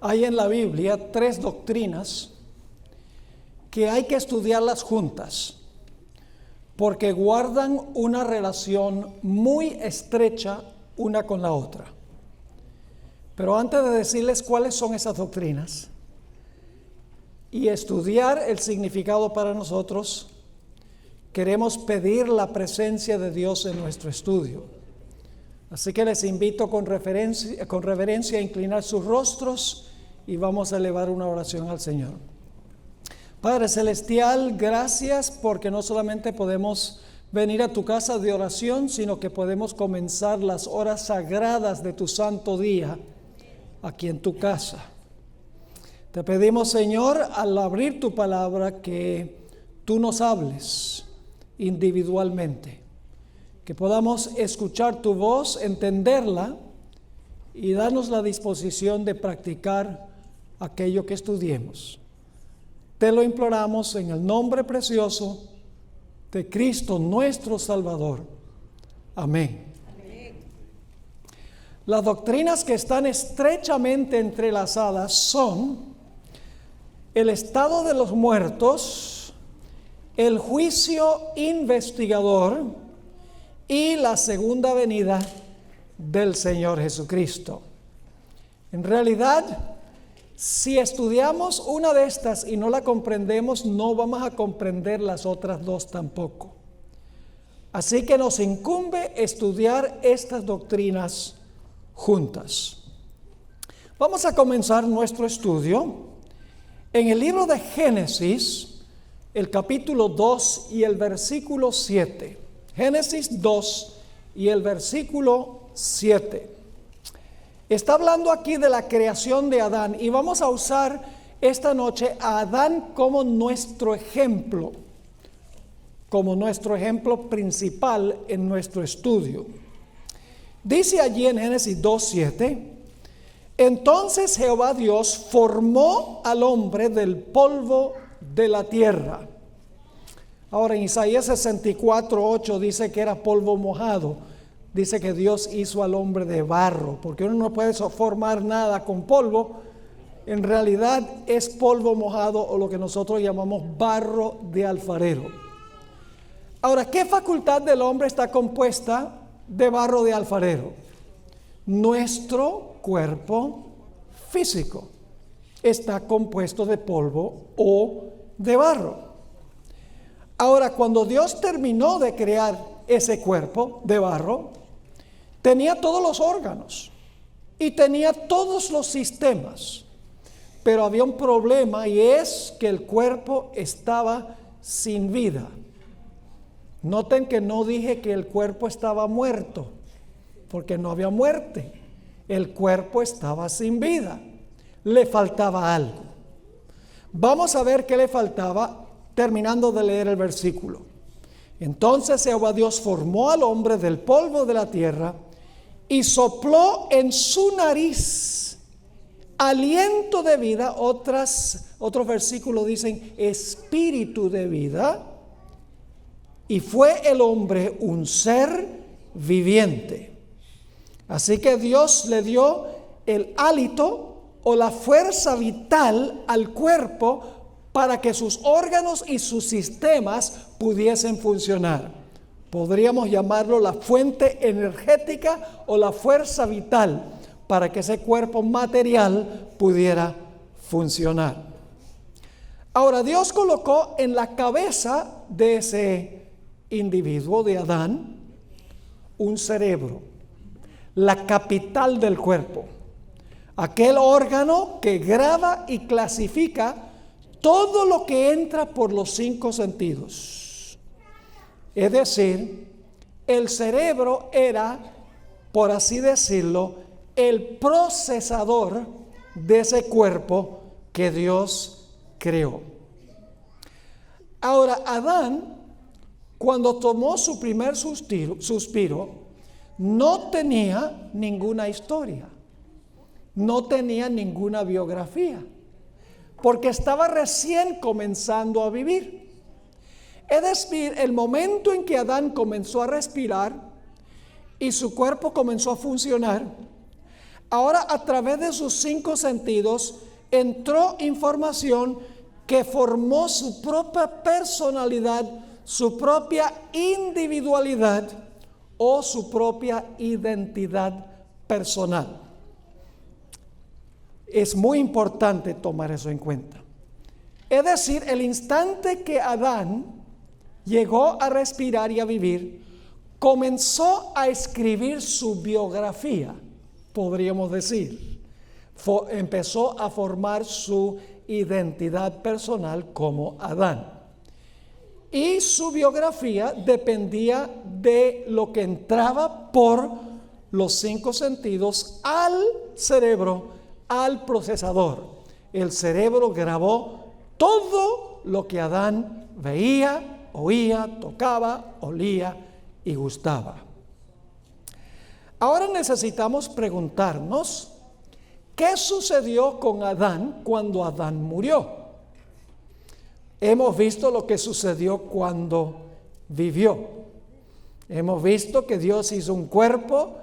Hay en la Biblia 3 doctrinas que hay que estudiarlas juntas, porque guardan una relación muy estrecha una con la otra. Pero antes de decirles cuáles son esas doctrinas y estudiar el significado para nosotros, queremos pedir la presencia de Dios en nuestro estudio. Así que les invito con reverencia a inclinar sus rostros y vamos a elevar una oración al Señor. Padre Celestial, gracias porque no solamente podemos venir a tu casa de oración, sino que podemos comenzar las horas sagradas de tu santo día aquí en tu casa. Te pedimos, Señor, al abrir tu palabra, que tú nos hables individualmente, que podamos escuchar tu voz, entenderla y darnos la disposición de practicar aquello que estudiemos. Te lo imploramos en el nombre precioso de Cristo nuestro Salvador. Amén. Amén. Las doctrinas que están estrechamente entrelazadas son el estado de los muertos, el juicio investigador y la segunda venida del Señor Jesucristo. En realidad, si estudiamos una de estas y no la comprendemos, no vamos a comprender las otras dos tampoco. Así que nos incumbe estudiar estas doctrinas juntas. Vamos a comenzar nuestro estudio en el libro de Génesis, el capítulo 2 y el versículo 7. Génesis 2 y el versículo 7. Está hablando aquí de la creación de Adán y vamos a usar esta noche a Adán como nuestro ejemplo principal en nuestro estudio. Dice allí en Génesis 2:7: entonces Jehová Dios formó al hombre del polvo de la tierra. Ahora en Isaías 64:8 dice que era polvo mojado. Dice que Dios hizo al hombre de barro, porque uno no puede formar nada con polvo. En realidad es polvo mojado, o lo que nosotros llamamos barro de alfarero. Ahora, ¿qué facultad del hombre está compuesta de barro de alfarero? Nuestro cuerpo físico está compuesto de polvo o de barro. Ahora, cuando Dios terminó de crear ese cuerpo de barro, tenía todos los órganos y tenía todos los sistemas, pero había un problema, y es que el cuerpo estaba sin vida. Noten que no dije que el cuerpo estaba muerto, porque no había muerte. El cuerpo estaba sin vida, le faltaba algo. Vamos a ver qué le faltaba terminando de leer el versículo. Entonces Jehová Dios formó al hombre del polvo de la tierra y sopló en su nariz aliento de vida. Otros versículos dicen espíritu de vida, y fue el hombre un ser viviente. Así que Dios le dio el hálito o la fuerza vital al cuerpo para que sus órganos y sus sistemas pudiesen funcionar. Podríamos llamarlo la fuente energética o la fuerza vital para que ese cuerpo material pudiera funcionar. Ahora, Dios colocó en la cabeza de ese individuo, de Adán, un cerebro, la capital del cuerpo, aquel órgano que graba y clasifica todo lo que entra por los 5 sentidos. Es decir, el cerebro era, por así decirlo, el procesador de ese cuerpo que Dios creó. Ahora, Adán, cuando tomó su primer suspiro, no tenía ninguna historia, no tenía ninguna biografía, porque estaba recién comenzando a vivir. Es decir, el momento en que Adán comenzó a respirar y su cuerpo comenzó a funcionar, ahora a través de sus 5 sentidos entró información que formó su propia personalidad, su propia individualidad o su propia identidad personal. Es muy importante tomar eso en cuenta. Es decir, el instante que Adán llegó a respirar y a vivir, comenzó a escribir su biografía, podríamos decir. Empezó a formar su identidad personal como Adán. Y su biografía dependía de lo que entraba por los 5 sentidos al cerebro, al procesador. El cerebro grabó todo lo que Adán veía, oía, tocaba, olía y gustaba. Ahora necesitamos preguntarnos, ¿qué sucedió con Adán cuando Adán murió? Hemos visto lo que sucedió cuando vivió. Hemos visto que Dios hizo un cuerpo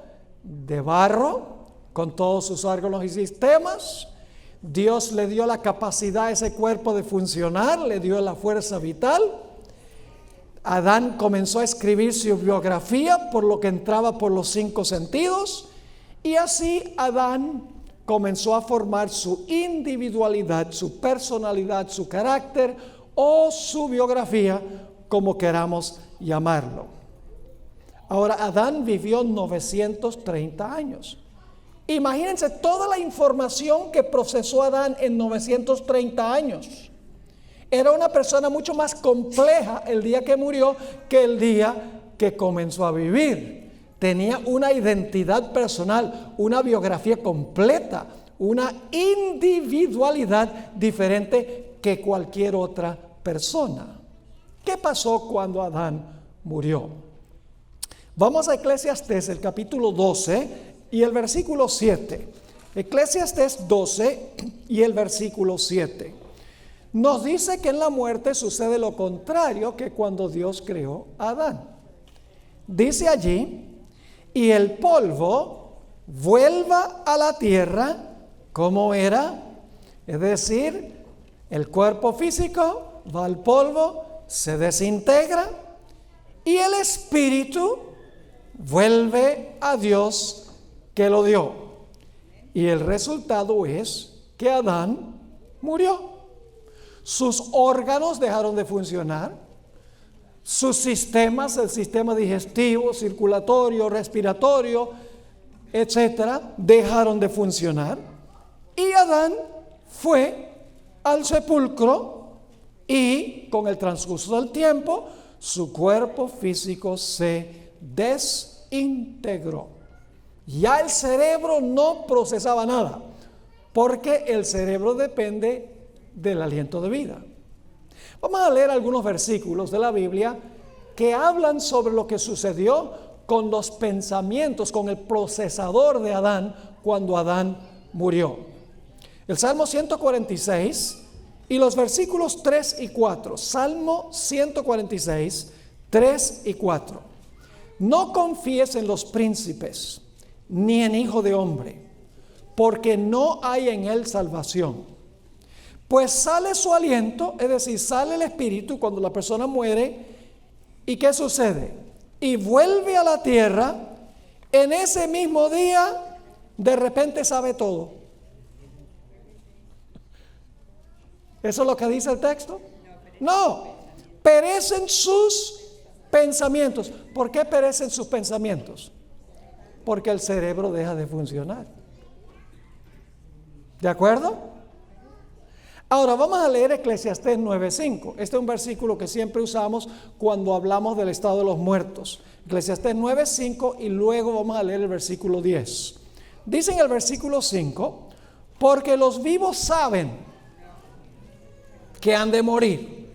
de barro con todos sus órganos y sistemas. Dios le dio la capacidad a ese cuerpo de funcionar, le dio la fuerza vital. Adán comenzó a escribir su biografía por lo que entraba por los 5 sentidos, y así Adán comenzó a formar su individualidad, su personalidad, su carácter o su biografía, como queramos llamarlo. Ahora, Adán vivió 930 años. Imagínense toda la información que procesó Adán en 930 años. Era una persona mucho más compleja el día que murió que el día que comenzó a vivir. Tenía una identidad personal, una biografía completa, una individualidad diferente que cualquier otra persona. ¿Qué pasó cuando Adán murió? Vamos a Eclesiastés, el capítulo 12 y el versículo 7. Eclesiastés 12 y el versículo 7. Nos dice que en la muerte sucede lo contrario que cuando Dios creó a Adán. Dice allí, y el polvo vuelva a la tierra como era, es decir, el cuerpo físico va al polvo, se desintegra, y el espíritu vuelve a Dios que lo dio. Y el resultado es que Adán murió. Sus órganos dejaron de funcionar, sus sistemas, el sistema digestivo, circulatorio, respiratorio, etcétera, dejaron de funcionar, y Adán fue al sepulcro, y con el transcurso del tiempo su cuerpo físico se desintegró. Ya el cerebro no procesaba nada, porque el cerebro depende del aliento de vida. Vamos a leer algunos versículos de la Biblia que hablan sobre lo que sucedió con los pensamientos, con el procesador de Adán cuando Adán murió. El Salmo 146 y los versículos 3 y 4. Salmo 146, 3 y 4. No confíes en los príncipes, ni en hijo de hombre, porque no hay en él salvación. Pues sale su aliento, es decir, sale el espíritu cuando la persona muere. ¿Y qué sucede? Y vuelve a la tierra. En ese mismo día, de repente sabe todo. ¿Eso es lo que dice el texto? No, perecen sus pensamientos. ¿Por qué perecen sus pensamientos? Porque el cerebro deja de funcionar. ¿De acuerdo? Ahora vamos a leer Eclesiastés 9:5. Este es un versículo que siempre usamos cuando hablamos del estado de los muertos. Eclesiastés 9:5 y luego vamos a leer el versículo 10. Dice en el versículo 5, porque los vivos saben que han de morir.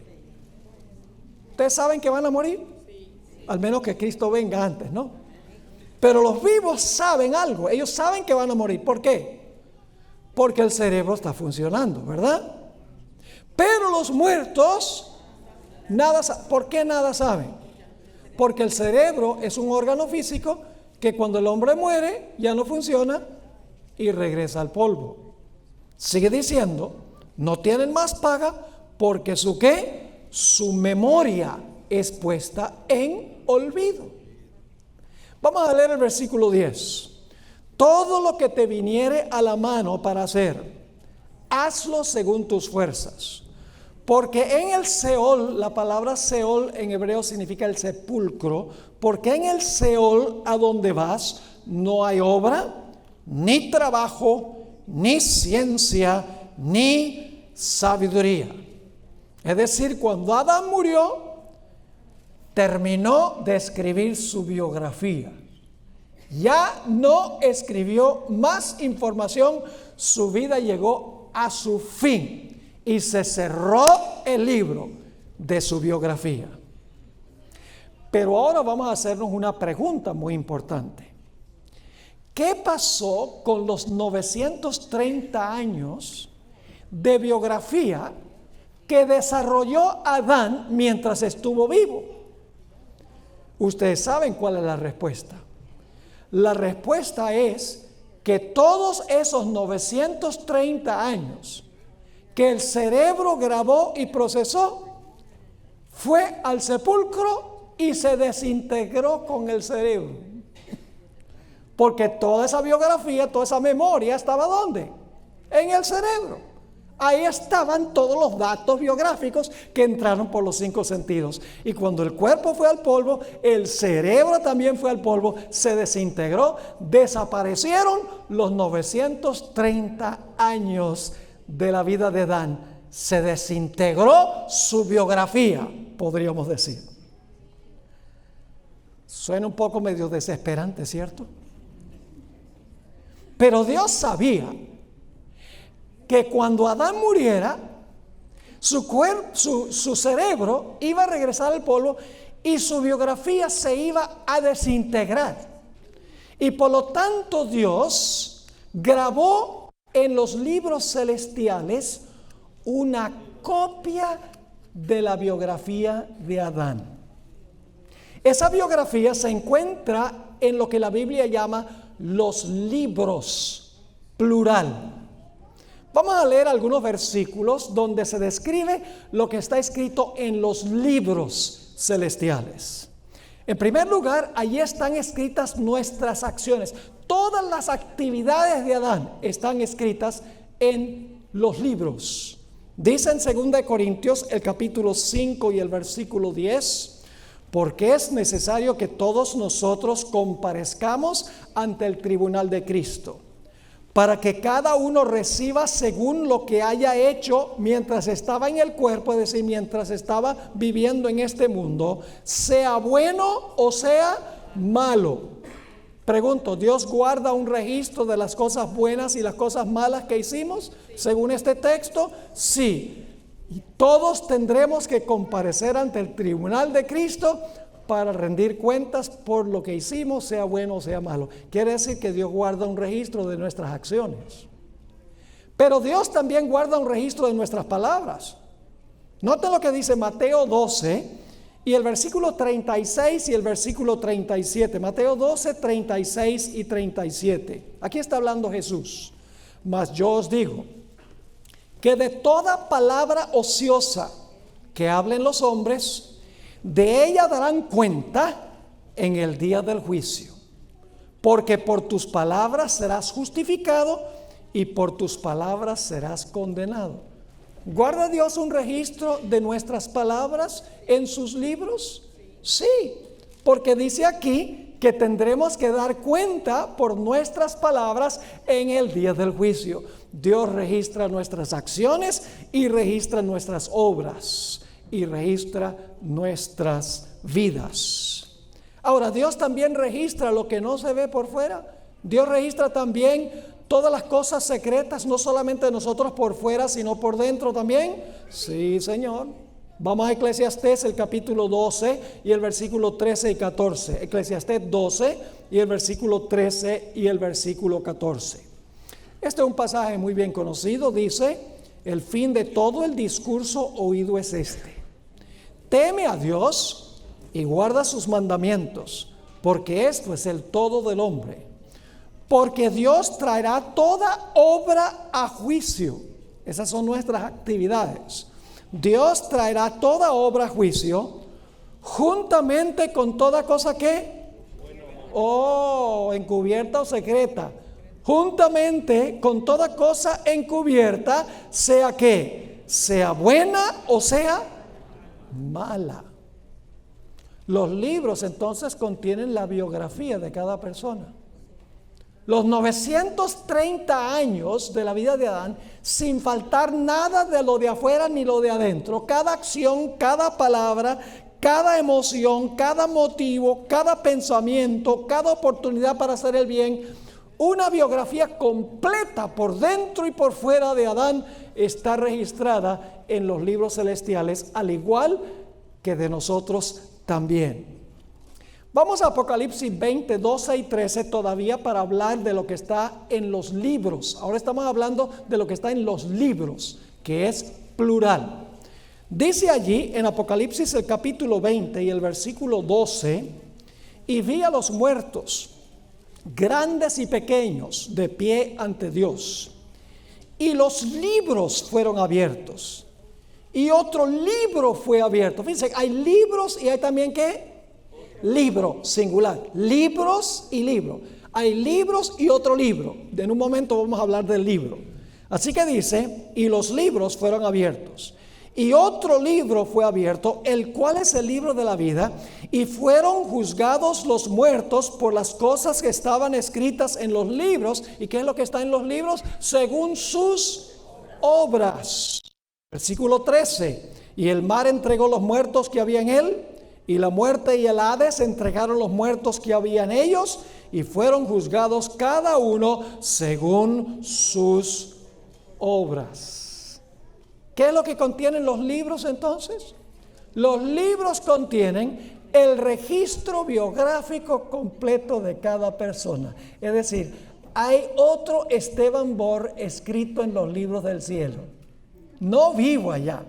¿Ustedes saben que van a morir? Al menos que Cristo venga antes, ¿no? Pero los vivos saben algo. Ellos saben que van a morir. ¿Por qué? Porque el cerebro está funcionando, ¿verdad? Pero los muertos, ¿por qué nada saben? Porque el cerebro es un órgano físico que cuando el hombre muere ya no funciona y regresa al polvo. Sigue diciendo, no tienen más paga porque su ¿qué? Su memoria es puesta en olvido. Vamos a leer el versículo 10. Todo lo que te viniere a la mano para hacer, hazlo según tus fuerzas. Porque en el Seol, la palabra Seol en hebreo significa el sepulcro, porque en el Seol a donde vas no hay obra, ni trabajo, ni ciencia, ni sabiduría. Es decir, cuando Adán murió, terminó de escribir su biografía. Ya no escribió más información, su vida llegó a su fin. Y se cerró el libro de su biografía. Pero ahora vamos a hacernos una pregunta muy importante. ¿Qué pasó con los 930 años de biografía que desarrolló Adán mientras estuvo vivo? Ustedes saben cuál es la respuesta. La respuesta es que todos esos 930 años que el cerebro grabó y procesó, fue al sepulcro y se desintegró con el cerebro. Porque toda esa biografía, toda esa memoria estaba ¿dónde? En el cerebro. Ahí estaban todos los datos biográficos que entraron por los 5 sentidos. Y cuando el cuerpo fue al polvo, el cerebro también fue al polvo, se desintegró, desaparecieron los 930 años de la vida de Adán, se desintegró su biografía, podríamos decir. Suena un poco medio desesperante, ¿cierto? Pero Dios que cuando Adán muriera, su cerebro iba a regresar al polvo y su biografía se iba a desintegrar. Y por lo tanto Dios grabó en los libros celestiales una copia de la biografía de Adán. Esa biografía se encuentra en lo que la Biblia llama los libros, plural. Vamos a leer algunos versículos donde se describe lo que está escrito en los libros celestiales. En primer lugar, allí están escritas nuestras acciones. Todas las actividades de Adán están escritas en los libros. Dice en 2 Corintios el capítulo 5 y el versículo 10, porque es necesario que todos nosotros comparezcamos ante el tribunal de Cristo, para que cada uno reciba según lo que haya hecho mientras estaba en el cuerpo, es decir, mientras estaba viviendo en este mundo, sea bueno o sea malo. Pregunto, ¿Dios guarda un registro de las cosas buenas y las cosas malas que hicimos? Según este texto, sí. Y todos tendremos que comparecer ante el tribunal de Cristo para rendir cuentas por lo que hicimos, sea bueno o sea malo. Quiere decir que Dios guarda un registro de nuestras acciones. Pero Dios también guarda un registro de nuestras palabras. Noten lo que dice Mateo 12 y el versículo 36 y el versículo 37. Mateo 12, 36 y 37. Aquí está hablando Jesús. Mas yo os digo que de toda palabra ociosa que hablen los hombres, de ella darán cuenta en el día del juicio. Porque por tus palabras serás justificado y por tus palabras serás condenado. ¿Guarda Dios un registro de nuestras palabras en sus libros? Sí, porque dice aquí que tendremos que dar cuenta por nuestras palabras en el día del juicio. Dios registra nuestras acciones y registra nuestras obras y registra nuestras vidas. Ahora, Dios también registra lo que no se ve por fuera. Dios registra también todas las cosas secretas, no solamente de nosotros por fuera, sino por dentro también. Sí, Señor. Vamos a Eclesiastés, el capítulo 12 y el versículo 13 y 14. Eclesiastés 12 y el versículo 13 y el versículo 14. Este es un pasaje muy bien conocido. Dice: el fin de todo el discurso oído es este: teme a Dios y guarda sus mandamientos, porque esto es el todo del hombre. porque Dios traerá toda obra a juicio. Esas son nuestras actividades. Dios traerá toda obra a juicio, juntamente con toda cosa que, encubierta o secreta, juntamente con toda cosa encubierta, sea que, sea buena o sea mala. Los libros entonces contienen la biografía de cada persona. Los 930 años de la vida de Adán, sin faltar nada de lo de afuera ni lo de adentro. Cada acción, cada palabra, cada emoción, cada motivo, cada pensamiento, cada oportunidad para hacer el bien. Una biografía completa por dentro y por fuera de Adán está registrada en los libros celestiales, al igual que de nosotros también. Vamos a Apocalipsis 20, 12 y 13 todavía para hablar de lo que está en los libros. Ahora estamos hablando de lo que está en los libros, que es plural. Dice allí en Apocalipsis el capítulo 20 y el versículo 12: y vi a los muertos, grandes y pequeños, de pie ante Dios. Y los libros fueron abiertos. Y otro libro fue abierto. Fíjense, hay libros y hay también ¿qué? Libro, singular. Libros y libro. Hay libros y otro libro. En un momento vamos a hablar del libro. Así que dice, y los libros fueron abiertos. Y otro libro fue abierto, el cual es el libro de la vida. Y fueron juzgados los muertos por las cosas que estaban escritas en los libros. ¿Y qué es lo que está en los libros? Según sus obras. Versículo 13. Y el mar entregó los muertos que había en él, y la muerte y el Hades entregaron los muertos que había en ellos, y fueron juzgados cada uno según sus obras. ¿Qué es lo que contienen los libros entonces? Los libros contienen el registro biográfico completo de cada persona. Es decir, hay otro Esteban Bor escrito en los libros del cielo. No vivo allá,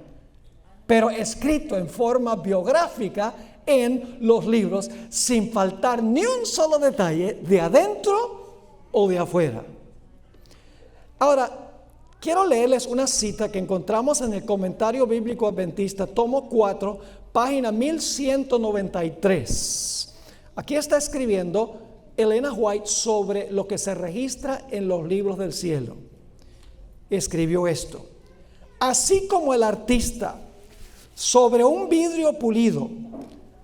pero escrito en forma biográfica en los libros, sin faltar ni un solo detalle de adentro o de afuera. Ahora, quiero leerles una cita que encontramos en el Comentario Bíblico Adventista, tomo 4, página 1193. Aquí está escribiendo Elena White sobre lo que se registra en los libros del cielo. Escribió esto: así como el artista sobre un vidrio pulido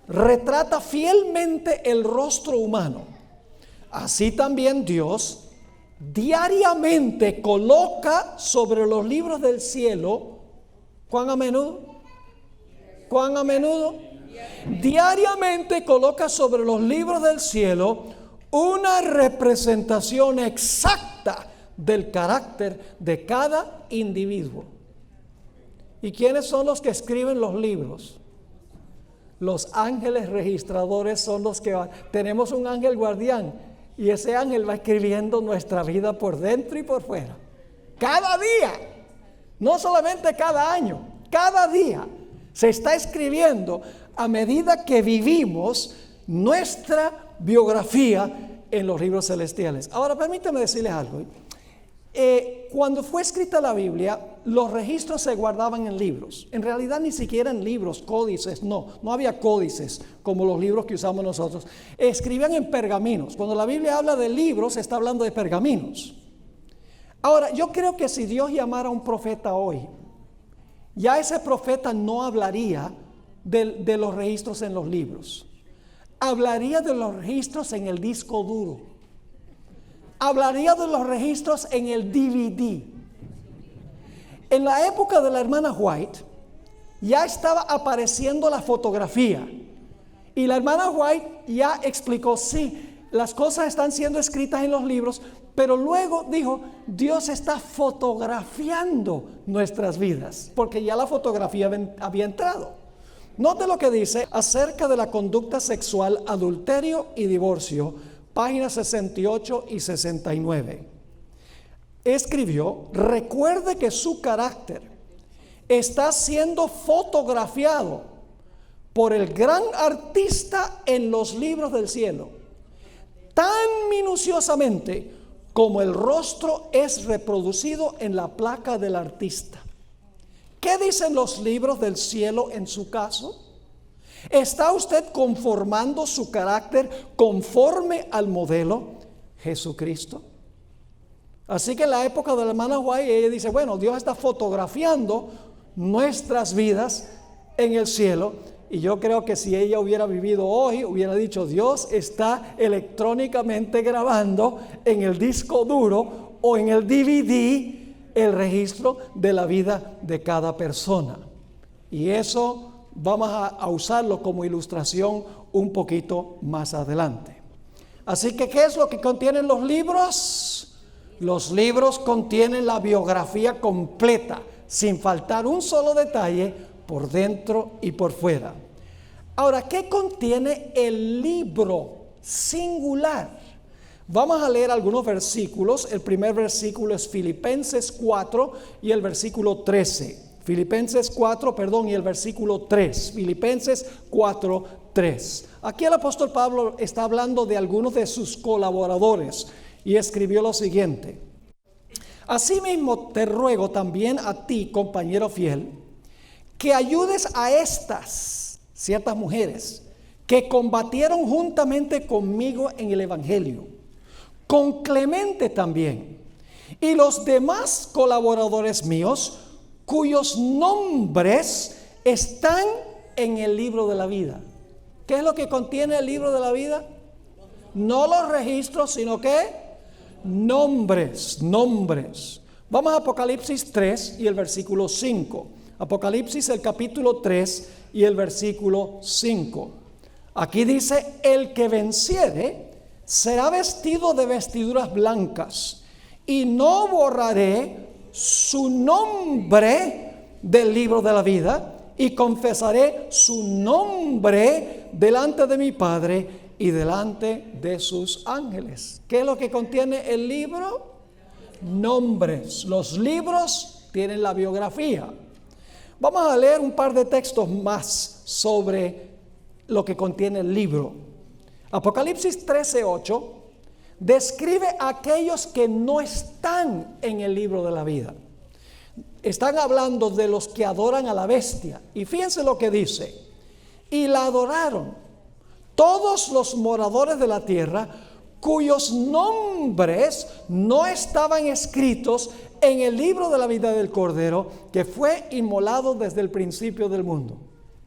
retrata fielmente el rostro humano, así también Dios diariamente coloca sobre los libros del cielo, ¿cuán a menudo? ¿Cuán a menudo? Diariamente coloca sobre los libros del cielo una representación exacta del carácter de cada individuo. ¿Y quiénes son los que escriben los libros? Los ángeles registradores son los que van. Tenemos un ángel guardián y ese ángel va escribiendo nuestra vida por dentro y por fuera. Cada día, no solamente cada año, cada día se está escribiendo a medida que vivimos nuestra biografía en los libros celestiales. Ahora permítame decirles algo. Cuando fue escrita la Biblia, los registros se guardaban en libros. En realidad ni siquiera en libros, códices, no había códices como los libros que usamos nosotros. Escribían en pergaminos. Cuando la Biblia habla de libros, está hablando de pergaminos. Ahora, yo creo que si Dios llamara a un profeta hoy, ya ese profeta no hablaría de los registros en los libros. Hablaría de los registros en el disco duro. Hablaría de los registros en el DVD. En la época de la hermana White, ya estaba apareciendo la fotografía. Y la hermana White ya explicó, sí, las cosas están siendo escritas en los libros, pero luego dijo, Dios está fotografiando nuestras vidas, porque ya la fotografía había entrado. Note lo que dice acerca de la conducta sexual, adulterio y divorcio, páginas 68 y 69. Escribió, recuerde que su carácter está siendo fotografiado por el gran artista en los libros del cielo, tan minuciosamente como el rostro es reproducido en la placa del artista. ¿Qué dicen los libros del cielo en su caso? ¿Está usted conformando su carácter conforme al modelo Jesucristo? Así que en la época de la hermana White, ella dice, bueno, Dios está fotografiando nuestras vidas en el cielo. Y yo creo que si ella hubiera vivido hoy, hubiera dicho, Dios está electrónicamente grabando en el disco duro o en el DVD el registro de la vida de cada persona. Y eso vamos a usarlo como ilustración un poquito más adelante. Así que, ¿qué es lo que contienen los libros? Los libros contienen la biografía completa, sin faltar un solo detalle, por dentro y por fuera. Ahora, ¿qué contiene el libro singular? Vamos a leer algunos versículos. El primer versículo es Filipenses 4 y el versículo 13. Filipenses 4, y el versículo 3. Filipenses 4, 3. Aquí el apóstol Pablo está hablando de algunos de sus colaboradores y escribió lo siguiente: asimismo te ruego también a ti, compañero fiel, que ayudes a estas ciertas mujeres que combatieron juntamente conmigo en el evangelio, con Clemente también, y los demás colaboradores míos, cuyos nombres están en el libro de la vida. ¿Qué es lo que contiene el libro de la vida? No los registros, sino que nombres. Vamos a Apocalipsis 3 y el versículo 5. Apocalipsis, el capítulo 3 y el versículo 5. Aquí dice, el que venciere será vestido de vestiduras blancas, y no borraré su nombre del libro de la vida, y confesaré su nombre delante de mi Padre y delante de sus ángeles. ¿Qué es lo que contiene el libro? Nombres. Los libros tienen la biografía. Vamos a leer un par de textos más sobre lo que contiene el libro. Apocalipsis 13:8 describe a aquellos que no están en el libro de la vida. Están hablando de los que adoran a la bestia. Y fíjense lo que dice: y la adoraron todos los moradores de la tierra, cuyos nombres no estaban escritos en el libro de la vida del Cordero, que fue inmolado desde el principio del mundo.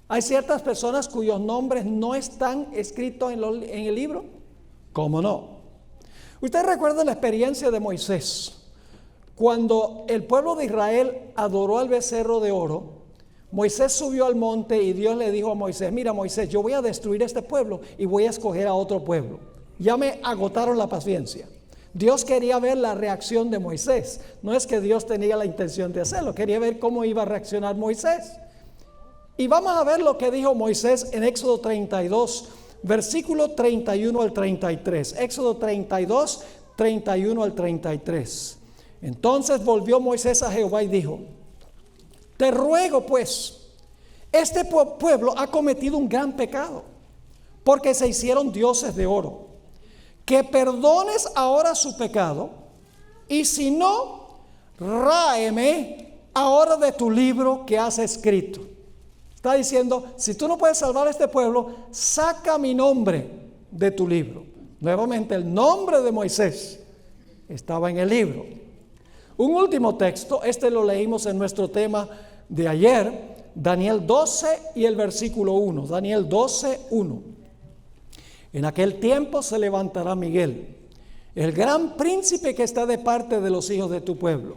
Hay ciertas personas cuyos nombres no están escritos en el libro. ¿Cómo no? Usted recuerda la experiencia de Moisés. Cuando el pueblo de Israel adoró al becerro de oro, Moisés subió al monte y Dios le dijo a Moisés: mira, Moisés, yo voy a destruir este pueblo y voy a escoger a otro pueblo. Ya me agotaron la paciencia. Dios quería ver la reacción de Moisés. No es que Dios tenía la intención de hacerlo, quería ver cómo iba a reaccionar Moisés. Y vamos a ver lo que dijo Moisés en Éxodo 32, versículo 31 al 33. Éxodo 32, 31 al 33. Entonces volvió Moisés a Jehová y dijo: te ruego pues, este pueblo ha cometido un gran pecado, porque se hicieron dioses de oro, que perdones ahora su pecado, y si no, ráeme ahora de tu libro que has escrito. Está diciendo: si tú no puedes salvar a este pueblo, saca mi nombre de tu libro. Nuevamente, el nombre de Moisés estaba en el libro. Un último texto, este lo leímos en nuestro tema de ayer, Daniel 12 y el versículo 1. Daniel 12, 1. En aquel tiempo se levantará Miguel, el gran príncipe que está de parte de los hijos de tu pueblo,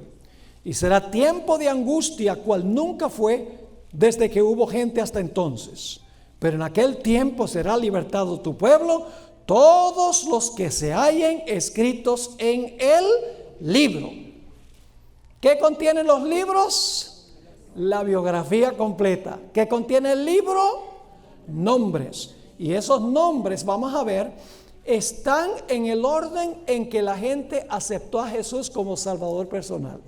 y será tiempo de angustia cual nunca fue desde que hubo gente hasta entonces. Pero en aquel tiempo será libertado tu pueblo, todos los que se hallen escritos en el libro. ¿Qué contienen los libros? La biografía completa. ¿Qué contiene el libro? Nombres. Y esos nombres, vamos a ver, están en el orden en que la gente aceptó a Jesús como Salvador personal.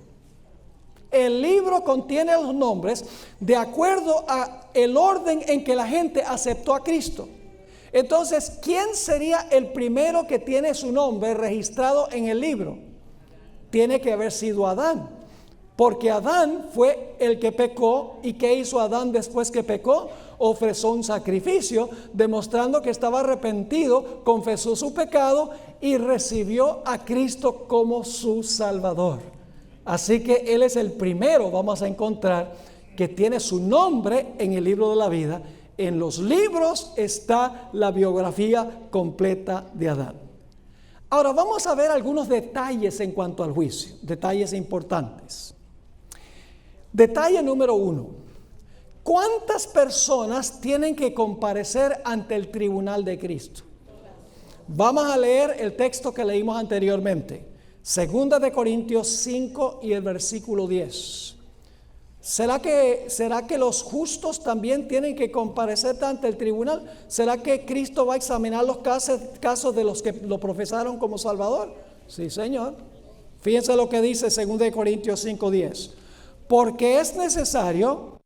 El libro contiene los nombres de acuerdo a el orden en que la gente aceptó a Cristo. Entonces, ¿quién sería el primero que tiene su nombre registrado en el libro? tiene que haber sido Adán, porque Adán fue el que pecó. ¿Y qué hizo Adán después que pecó? Ofreció un sacrificio, demostrando que estaba arrepentido, confesó su pecado y recibió a Cristo como su Salvador. Así que Él es el primero, vamos a encontrar, que tiene su nombre en el libro de la vida. En los libros está la biografía completa de Adán. Ahora vamos a ver algunos detalles en cuanto al juicio, detalles importantes. Detalle número 1. ¿Cuántas personas tienen que comparecer ante el tribunal de Cristo? Vamos a leer el texto que leímos anteriormente. Segunda de Corintios 5 y el versículo 10. ¿Será que los justos también tienen que comparecer ante el tribunal? ¿Será que Cristo va a examinar los casos de los que lo profesaron como Salvador? Sí, Señor. Fíjense lo que dice Segunda de Corintios 5:10. Porque es necesario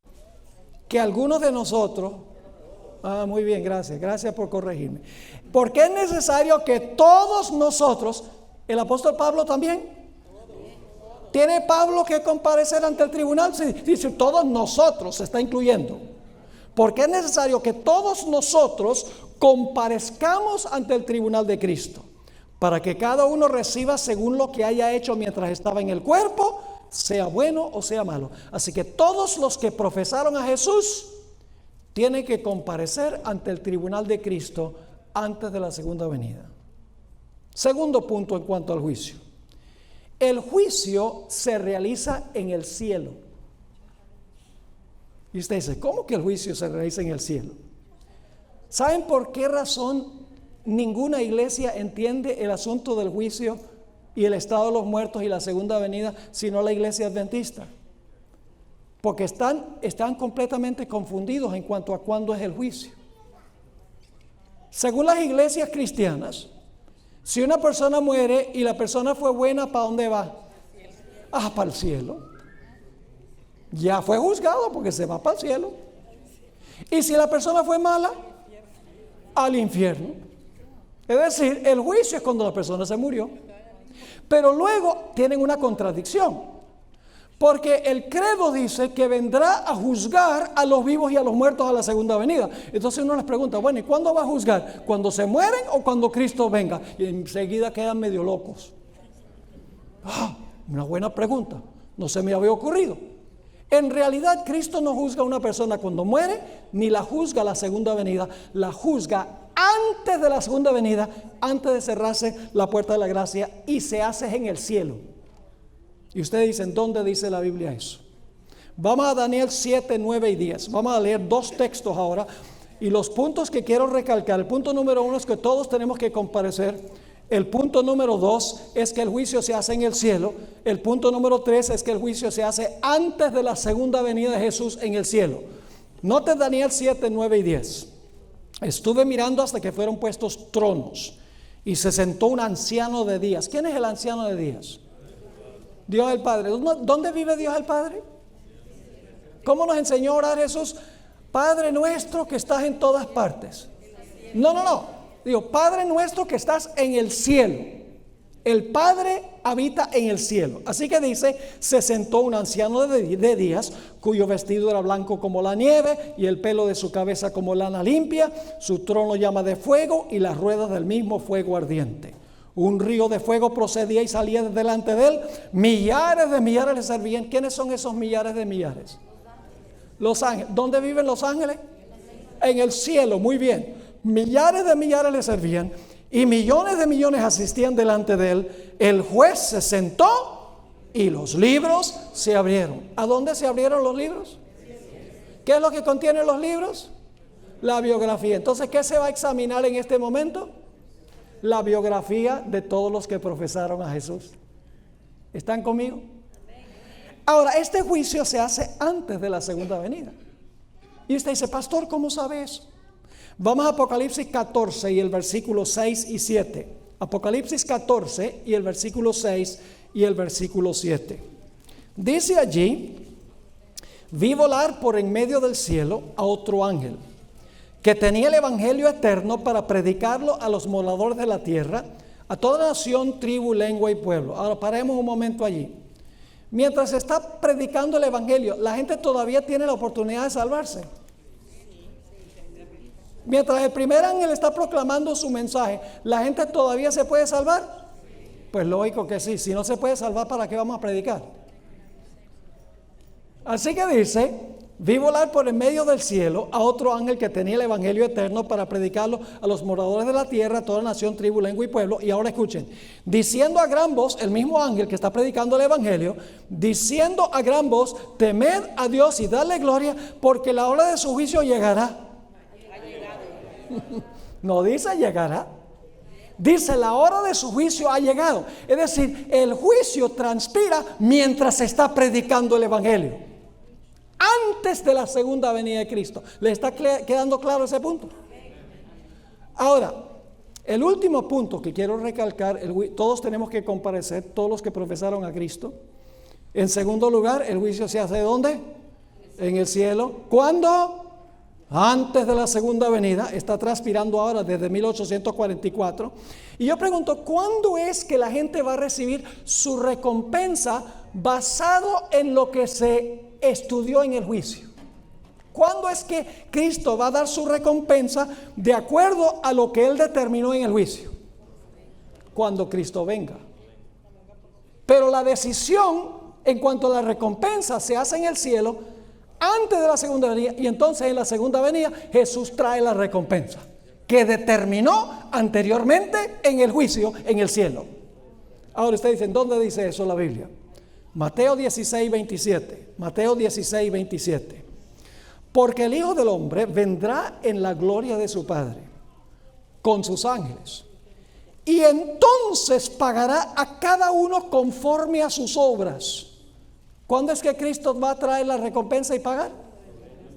que algunos de nosotros, muy bien, gracias por corregirme. Porque es necesario que todos nosotros, el apóstol Pablo también, ¿tiene Pablo que comparecer ante el tribunal? Sí, dice todos nosotros, se está incluyendo. Porque es necesario que todos nosotros comparezcamos ante el tribunal de Cristo, para que cada uno reciba según lo que haya hecho mientras estaba en el cuerpo, sea bueno o sea malo. Así que todos los que profesaron a Jesús tienen que comparecer ante el tribunal de Cristo antes de la segunda venida. Segundo punto en cuanto al juicio. El juicio se realiza en el cielo. Y usted dice, ¿cómo que el juicio se realiza en el cielo? ¿Saben por qué razón ninguna iglesia entiende el asunto del juicio y el estado de los muertos y la segunda venida, sino la iglesia adventista? Porque están completamente confundidos en cuanto a cuándo es el juicio. Según las iglesias cristianas, si una persona muere y la persona fue buena, ¿para dónde va? Para el cielo. Ya fue juzgado porque se va para el cielo. Y si la persona fue mala, al infierno. Es decir, el juicio es cuando la persona se murió. Pero luego tienen una contradicción, porque el credo dice que vendrá a juzgar a los vivos y a los muertos a la segunda venida. Entonces uno les pregunta, bueno, ¿y cuándo va a juzgar? ¿Cuando se mueren o cuando Cristo venga? Y enseguida quedan medio locos. Una buena pregunta, no se me había ocurrido. En realidad Cristo no juzga a una persona cuando muere, ni la juzga a la segunda venida, la juzga antes de la segunda venida, antes de cerrarse la puerta de la gracia, y se hace en el cielo. Y ustedes dicen, ¿dónde dice la Biblia eso? Vamos a Daniel 7, 9 y 10. Vamos a leer dos textos ahora. Y los puntos que quiero recalcar, el punto número 1 es que todos tenemos que comparecer. El punto número 2 es que el juicio se hace en el cielo. El punto número 3 es que el juicio se hace antes de la segunda venida de Jesús en el cielo. Note Daniel 7, 9 y 10. Estuve mirando hasta que fueron puestos tronos y se sentó un anciano de días. ¿Quién es el anciano de días? Dios el Padre. ¿Dónde vive Dios el Padre? ¿Cómo nos enseñó a orar Jesús? Padre nuestro que estás en todas partes. No. Digo, Padre nuestro que estás en el cielo. El Padre habita en el cielo. Así que dice, se sentó un anciano de días, cuyo vestido era blanco como la nieve y el pelo de su cabeza como lana limpia. Su trono llama de fuego y las ruedas del mismo fuego ardiente. Un río de fuego procedía y salía de delante de él. Millares de millares le servían. ¿Quiénes son esos millares de millares? Los ángeles. ¿Dónde viven los ángeles? En el cielo, muy bien. Millares de millares le servían y millones de millones asistían delante de él. El juez se sentó y los libros se abrieron. ¿A dónde se abrieron los libros? ¿Qué es lo que contienen los libros? La biografía. Entonces, ¿qué se va a examinar en este momento? La biografía de todos los que profesaron a Jesús. ¿Están conmigo? Ahora, este juicio se hace antes de la segunda venida. Y usted dice, pastor, ¿cómo sabe eso? Vamos a Apocalipsis 14 y el versículo 6 y 7. Apocalipsis 14 y el versículo 6 y el versículo 7. Dice allí, vi volar por en medio del cielo a otro ángel, que tenía el evangelio eterno para predicarlo a los moradores de la tierra, a toda nación, tribu, lengua y pueblo. Ahora paremos un momento allí. Mientras se está predicando el evangelio, la gente todavía tiene la oportunidad de salvarse. Mientras el primer ángel está proclamando su mensaje, ¿la gente todavía se puede salvar? Pues lógico que sí. Si no se puede salvar, ¿para qué vamos a predicar? Así que dice: vi volar por el medio del cielo a otro ángel que tenía el evangelio eterno para predicarlo a los moradores de la tierra, toda nación, tribu, lengua y pueblo. Y ahora escuchen, diciendo a gran voz, el mismo ángel que está predicando el evangelio, diciendo a gran voz: temed a Dios y dadle gloria, porque la hora de su juicio llegará. No dice llegará, dice la hora de su juicio ha llegado. Es decir, el juicio transpira mientras se está predicando el evangelio, antes de la segunda venida de Cristo. ¿Le está quedando claro ese punto? Ahora, el último punto que quiero recalcar: todos tenemos que comparecer, todos los que profesaron a Cristo. En segundo lugar, el juicio se hace ¿dónde? En el cielo. ¿Cuándo? Antes de la segunda venida. Está transpirando ahora desde 1844. Y yo pregunto, ¿cuándo es que la gente va a recibir su recompensa basado en lo que se estudió en el juicio? ¿Cuándo es que Cristo va a dar su recompensa de acuerdo a lo que Él determinó en el juicio? Cuando Cristo venga. Pero la decisión en cuanto a la recompensa se hace en el cielo antes de la segunda venida, y entonces en la segunda venida Jesús trae la recompensa que determinó anteriormente en el juicio en el cielo. Ahora ustedes dicen, ¿dónde dice eso la Biblia? Mateo 16, 27. Mateo 16, 27. Porque el Hijo del Hombre vendrá en la gloria de su Padre con sus ángeles, y entonces pagará a cada uno conforme a sus obras. ¿Cuándo es que Cristo va a traer la recompensa y pagar?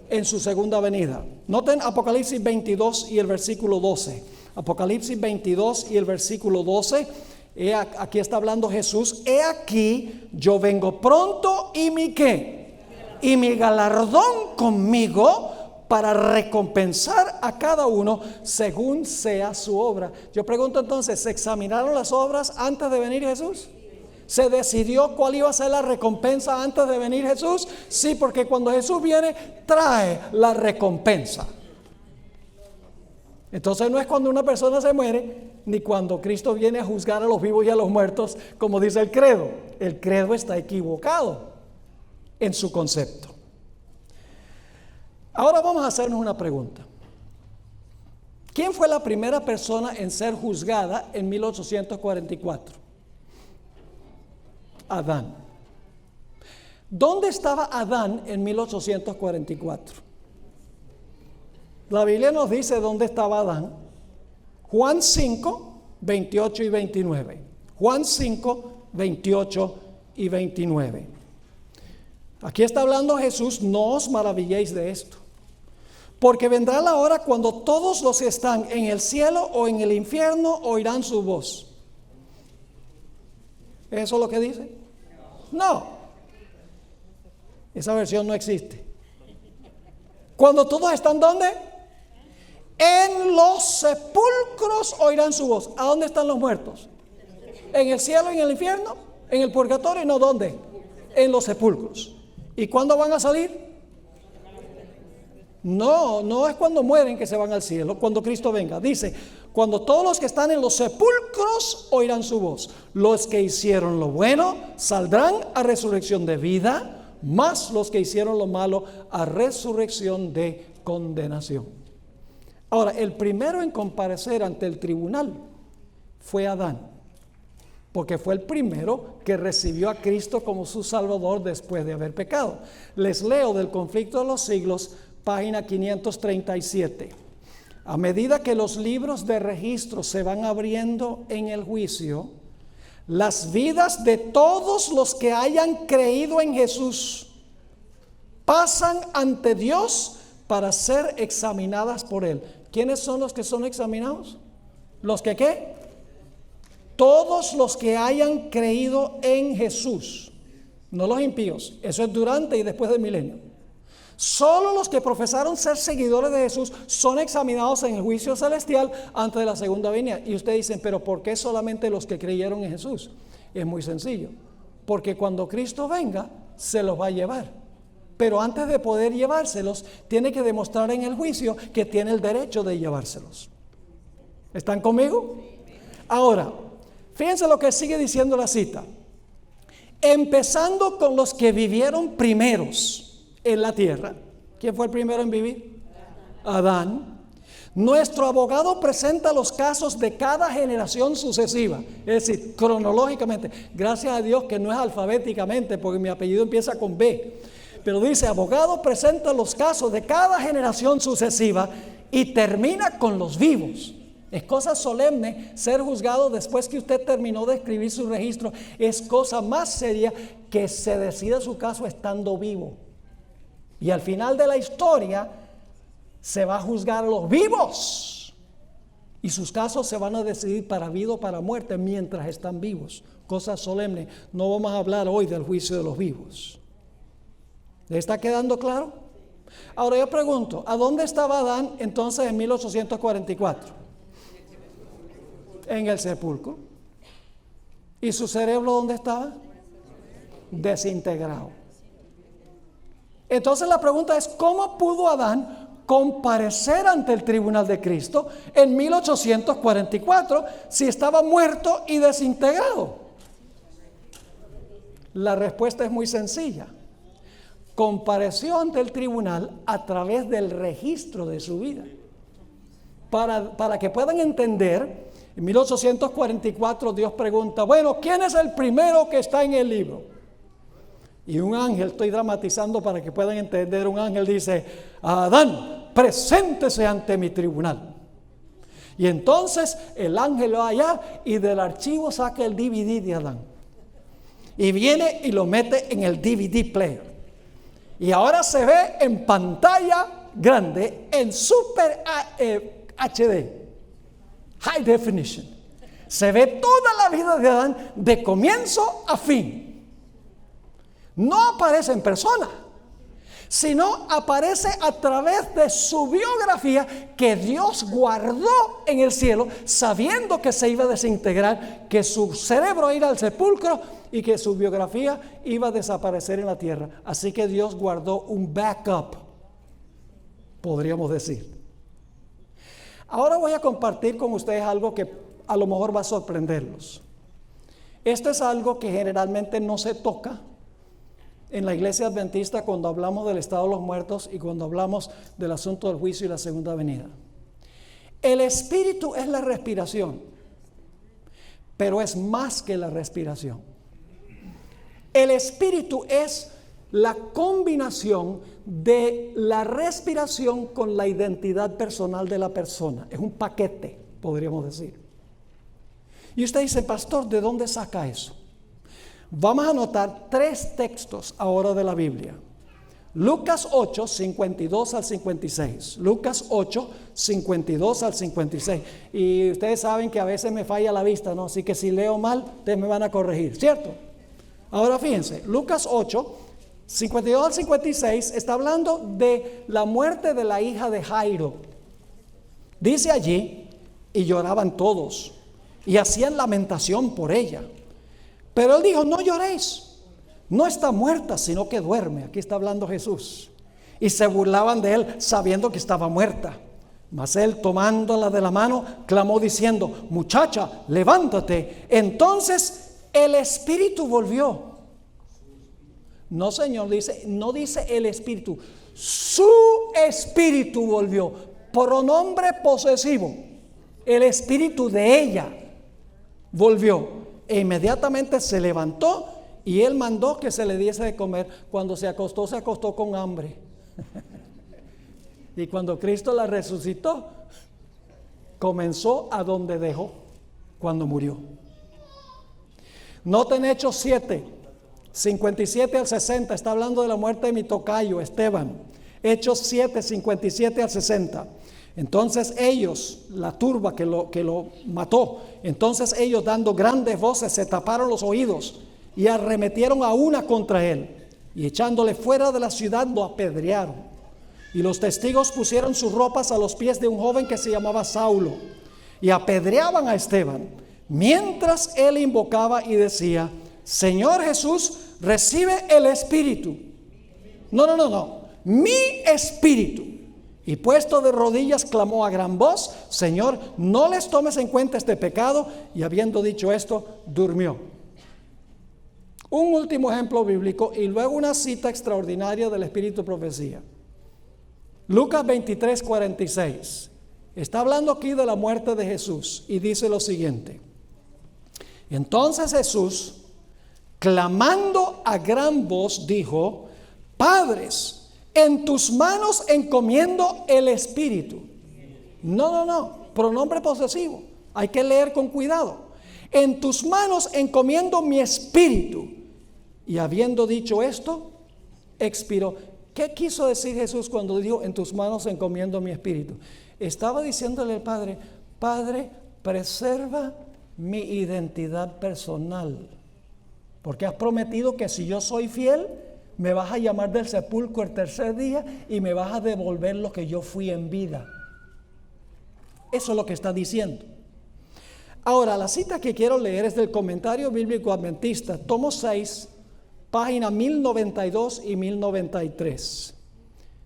En su segunda venida. Noten Apocalipsis 22 y el versículo 12. Apocalipsis 22 y el versículo 12. Aquí está hablando Jesús: he aquí, yo vengo pronto, y mi ¿qué? Y mi galardón conmigo, para recompensar a cada uno según sea su obra. Yo pregunto entonces, ¿se examinaron las obras antes de venir Jesús? ¿Se decidió cuál iba a ser la recompensa antes de venir Jesús? Sí, porque cuando Jesús viene, trae la recompensa. Entonces no es cuando una persona se muere, ni cuando Cristo viene a juzgar a los vivos y a los muertos, como dice el credo. El credo está equivocado en su concepto. Ahora vamos a hacernos una pregunta. ¿Quién fue la primera persona en ser juzgada en 1844? Adán. ¿Dónde estaba Adán en 1844? La Biblia nos dice dónde estaba Adán. Juan 5, 28 y 29. Juan 5, 28 y 29. Aquí está hablando Jesús: no os maravilléis de esto, porque vendrá la hora cuando todos los que están en el cielo o en el infierno oirán su voz. ¿Eso es lo que dice? No, esa versión no existe. Cuando todos están ¿dónde? En los sepulcros oirán su voz. ¿A dónde están los muertos? ¿En el cielo, en el infierno, en el purgatorio? No, ¿dónde? En los sepulcros. ¿Y cuándo van a salir? No es cuando mueren que se van al cielo, cuando Cristo venga. Dice, cuando todos los que están en los sepulcros oirán su voz. Los que hicieron lo bueno saldrán a resurrección de vida, mas los que hicieron lo malo a resurrección de condenación. Ahora, el primero en comparecer ante el tribunal fue Adán, porque fue el primero que recibió a Cristo como su Salvador después de haber pecado. Les leo del Conflicto de los Siglos, página 537. A medida que los libros de registro se van abriendo en el juicio, las vidas de todos los que hayan creído en Jesús pasan ante Dios para ser examinadas por Él. ¿Quiénes son los que son examinados? ¿Los que qué? Todos los que hayan creído en Jesús, no los impíos. Eso es durante y después del milenio. Solo los que profesaron ser seguidores de Jesús son examinados en el juicio celestial antes de la segunda venida. Y ustedes dicen, pero ¿por qué solamente los que creyeron en Jesús? Es muy sencillo, porque cuando Cristo venga, se los va a llevar. Pero antes de poder llevárselos, tiene que demostrar en el juicio que tiene el derecho de llevárselos. ¿Están conmigo? Ahora, fíjense lo que sigue diciendo la cita. Empezando con los que vivieron primeros en la tierra. ¿Quién fue el primero en vivir? Adán. Nuestro abogado presenta los casos de cada generación sucesiva, es decir, cronológicamente. Gracias a Dios que no es alfabéticamente, porque mi apellido empieza con B. Pero dice, abogado presenta los casos de cada generación sucesiva y termina con los vivos. Es cosa solemne ser juzgado después que usted terminó de escribir su registro. Es cosa más seria que se decida su caso estando vivo. Y al final de la historia se va a juzgar a los vivos. Y sus casos se van a decidir para vida o para muerte mientras están vivos. Cosa solemne. No vamos a hablar hoy del juicio de los vivos. ¿Le está quedando claro? Ahora yo pregunto, ¿a dónde estaba Adán entonces en 1844? En el sepulcro. ¿Y su cerebro dónde estaba? Desintegrado. Entonces la pregunta es, ¿cómo pudo Adán comparecer ante el tribunal de Cristo en 1844 si estaba muerto y desintegrado? La respuesta es muy sencilla. Compareció ante el tribunal a través del registro de su vida. Para que puedan entender, en 1844 Dios pregunta, bueno, ¿quién es el primero que está en el libro? Y un ángel, estoy dramatizando para que puedan entender, un ángel dice, Adán, preséntese ante mi tribunal. Y entonces el ángel va allá y del archivo saca el DVD de Adán. Y viene y lo mete en el DVD player. Y ahora se ve en pantalla grande, en Super HD, High Definition. Se ve toda la vida de Adán de comienzo a fin. No aparece en persona, sino aparece a través de su biografía que Dios guardó en el cielo, sabiendo que se iba a desintegrar, que su cerebro iba a ir al sepulcro y que su biografía iba a desaparecer en la tierra. Así que Dios guardó un backup, podríamos decir. Ahora voy a compartir con ustedes algo que a lo mejor va a sorprenderlos. Esto es algo que generalmente no se toca en la iglesia adventista cuando hablamos del estado de los muertos y cuando hablamos del asunto del juicio y la segunda venida. El espíritu es la respiración, pero es más que la respiración. El espíritu es la combinación de la respiración con la identidad personal de la persona. Es un paquete, podríamos decir. Y usted dice, pastor, ¿de dónde saca eso? Vamos a anotar 3 textos ahora de la Biblia. Lucas 8, 52 al 56. Lucas 8, 52 al 56. Y ustedes saben que a veces me falla la vista, ¿no? Así que si leo mal, ustedes me van a corregir, ¿cierto? Ahora fíjense, Lucas 8, 52 al 56 está hablando de la muerte de la hija de Jairo. Dice allí, y lloraban todos, y hacían lamentación por ella. Pero él dijo, no lloréis, no está muerta, sino que duerme. Aquí está hablando Jesús. Y se burlaban de él sabiendo que estaba muerta. Mas él, tomándola de la mano, clamó diciendo, muchacha, levántate. Entonces el espíritu volvió. No, Señor, no dice el espíritu, su espíritu volvió. Pronombre posesivo. El espíritu de ella volvió. E inmediatamente se levantó y él mandó que se le diese de comer. Cuando se acostó con hambre. Y cuando Cristo la resucitó, comenzó a donde dejó cuando murió. Noten Hechos 7, 57 al 60. Está hablando de la muerte de mi tocayo Esteban. Hechos 7, 57 al 60. Entonces ellos, la turba que lo mató, entonces ellos dando grandes voces se taparon los oídos y arremetieron a una contra él y echándole fuera de la ciudad lo apedrearon. Y los testigos pusieron sus ropas a los pies de un joven que se llamaba Saulo y apedreaban a Esteban, mientras él invocaba y decía: Señor Jesús, recibe el Espíritu. No, mi espíritu. Y puesto de rodillas clamó a gran voz: Señor, no les tomes en cuenta este pecado. Y habiendo dicho esto, durmió. Un último ejemplo bíblico y luego una cita extraordinaria del Espíritu de Profecía. Lucas 23, 46. Está hablando aquí de la muerte de Jesús y dice lo siguiente: entonces Jesús, clamando a gran voz, dijo: Padres, en tus manos encomiendo el Espíritu. No, pronombre posesivo. Hay que leer con cuidado. En tus manos encomiendo mi espíritu. Y habiendo dicho esto, expiró. ¿Qué quiso decir Jesús cuando dijo: en tus manos encomiendo mi espíritu? Estaba diciéndole al Padre: Padre, preserva mi identidad personal, porque has prometido que si yo soy fiel, me vas a llamar del sepulcro el tercer día y me vas a devolver lo que yo fui en vida. Eso es lo que está diciendo. Ahora, la cita que quiero leer es del Comentario Bíblico Adventista, tomo 6, página 1092 y 1093.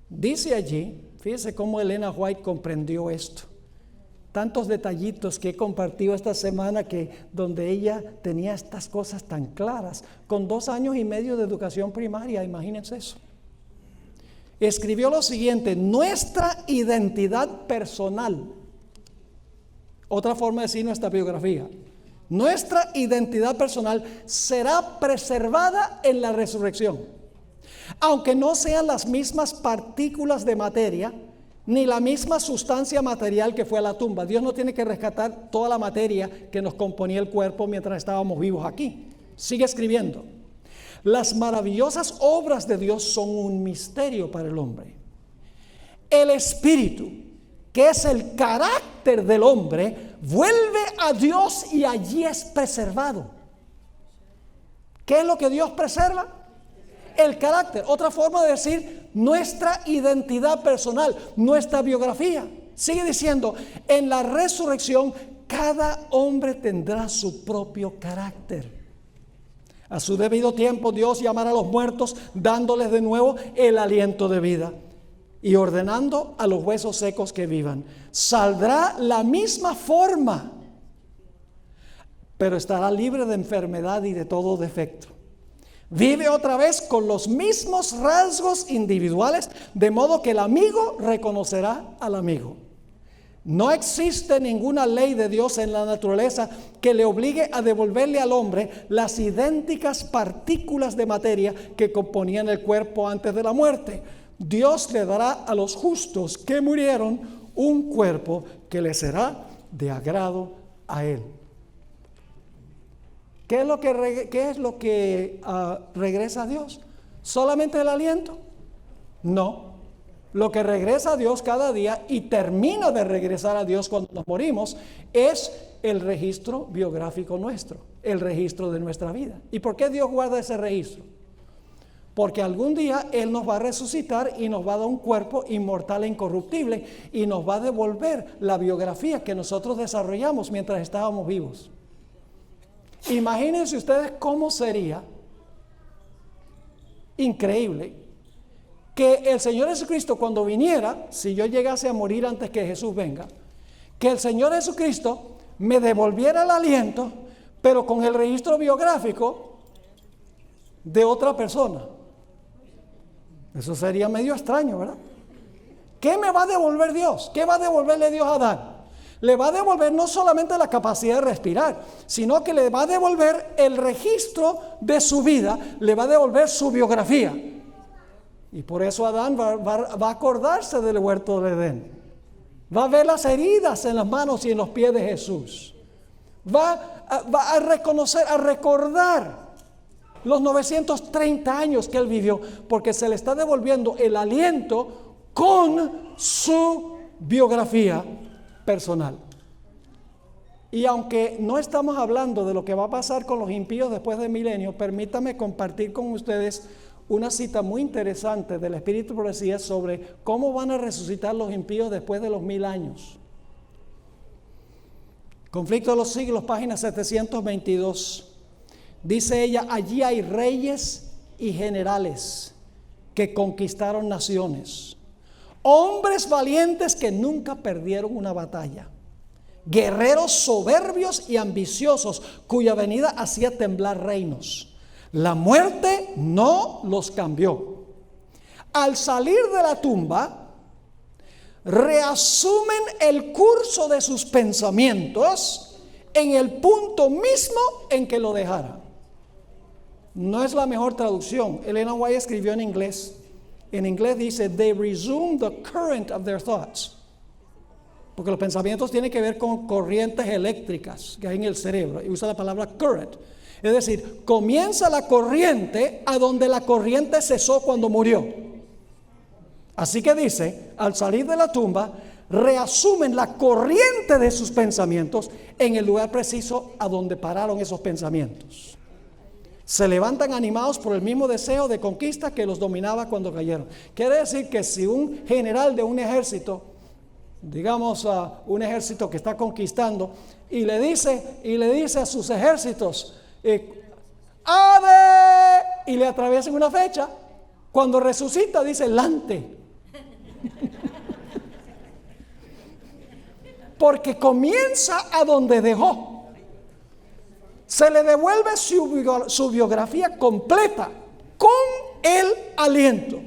Dice allí, fíjese cómo Elena White comprendió esto. Tantos detallitos que he compartido esta semana, donde ella tenía estas cosas tan claras, con 2 años y medio de educación primaria, imagínense eso. Escribió lo siguiente: nuestra identidad personal, otra forma de decir nuestra biografía, nuestra identidad personal será preservada en la resurrección, aunque no sean las mismas partículas de materia, ni la misma sustancia material que fue a la tumba. Dios no tiene que rescatar toda la materia que nos componía el cuerpo mientras estábamos vivos aquí. Sigue escribiendo: las maravillosas obras de Dios son un misterio para el hombre. El espíritu, que es el carácter del hombre, vuelve a Dios y allí es preservado. ¿Qué es lo que Dios preserva? El carácter. Otra forma de decir nuestra identidad personal, nuestra biografía. Sigue diciendo: en la resurrección cada hombre tendrá su propio carácter. A su debido tiempo Dios llamará a los muertos, dándoles de nuevo el aliento de vida y ordenando a los huesos secos que vivan. Saldrá la misma forma, pero estará libre de enfermedad y de todo defecto. Vive otra vez con los mismos rasgos individuales, de modo que el amigo reconocerá al amigo. No existe ninguna ley de Dios en la naturaleza que le obligue a devolverle al hombre las idénticas partículas de materia que componían el cuerpo antes de la muerte. Dios le dará a los justos que murieron un cuerpo que le será de agrado a Él. ¿Qué es lo que regresa a Dios? ¿Solamente el aliento? No. Lo que regresa a Dios cada día y termina de regresar a Dios cuando nos morimos es el registro biográfico nuestro, el registro de nuestra vida. ¿Y por qué Dios guarda ese registro? Porque algún día Él nos va a resucitar y nos va a dar un cuerpo inmortal e incorruptible y nos va a devolver la biografía que nosotros desarrollamos mientras estábamos vivos. Imagínense ustedes cómo sería increíble que el Señor Jesucristo, cuando viniera, si yo llegase a morir antes que Jesús venga, que el Señor Jesucristo me devolviera el aliento, pero con el registro biográfico de otra persona. Eso sería medio extraño, ¿verdad? ¿Qué me va a devolver Dios? ¿Qué va a devolverle Dios a Adán? Le va a devolver no solamente la capacidad de respirar, sino que le va a devolver el registro de su vida, le va a devolver su biografía. Y por eso Adán va a acordarse del huerto del Edén. Va a ver las heridas en las manos y en los pies de Jesús. Va a reconocer, a recordar los 930 años que Él vivió, porque se le está devolviendo el aliento con su biografía personal. Y aunque no estamos hablando de lo que va a pasar con los impíos después del milenio, permítame compartir con ustedes una cita muy interesante del Espíritu de Profecía sobre cómo van a resucitar los impíos después de los 1000 años. Conflicto de los siglos, página 722. Dice ella, allí hay reyes y generales que conquistaron naciones, hombres valientes que nunca perdieron una batalla, guerreros soberbios y ambiciosos cuya venida hacía temblar reinos. La muerte no los cambió. Al salir de la tumba, reasumen el curso de sus pensamientos en el punto mismo en que lo dejaron. No es la mejor traducción. Elena White escribió en inglés. En inglés dice, they resume the current of their thoughts. Porque los pensamientos tienen que ver con corrientes eléctricas que hay en el cerebro. Y usa la palabra current. Es decir, comienza la corriente a donde la corriente cesó cuando murió. Así que dice, al salir de la tumba, reasumen la corriente de sus pensamientos en el lugar preciso a donde pararon esos pensamientos. Se levantan animados por el mismo deseo de conquista que los dominaba cuando cayeron. Quiere decir que si un general de un ejército, digamos un ejército que está conquistando, y le dice a sus ejércitos, ¡Ade! Y le atraviesan una fecha, cuando resucita dice lante. Porque comienza a donde dejó. Se le devuelve su biografía completa con el aliento.